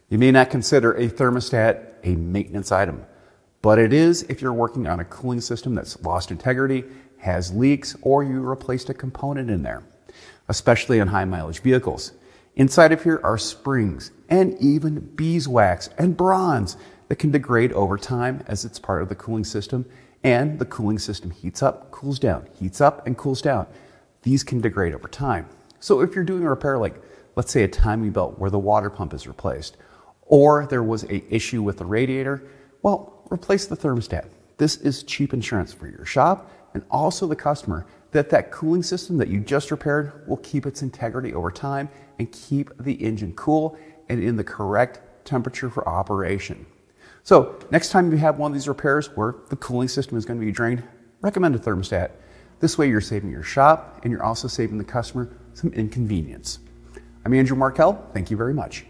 You may not consider a thermostat a maintenance item, but it is if you're working on a cooling system that's lost integrity, has leaks, or you replaced a component in there, especially on high mileage vehicles. Inside of here are springs and even beeswax and bronze that can degrade over time as it's part of the cooling system, and the cooling system heats up, cools down, heats up and cools down. These can degrade over time. So if you're doing a repair like, let's say, a timing belt where the water pump is replaced, or there was an issue with the radiator, well, replace the thermostat. This is cheap insurance for your shop and also the customer that that cooling system that you just repaired will keep its integrity over time and keep the engine cool and in the correct temperature for operation. So next time you have one of these repairs where the cooling system is going to be drained, recommend a thermostat. This way you're saving your shop and you're also saving the customer some inconvenience. I'm Andrew Markell. Thank you very much.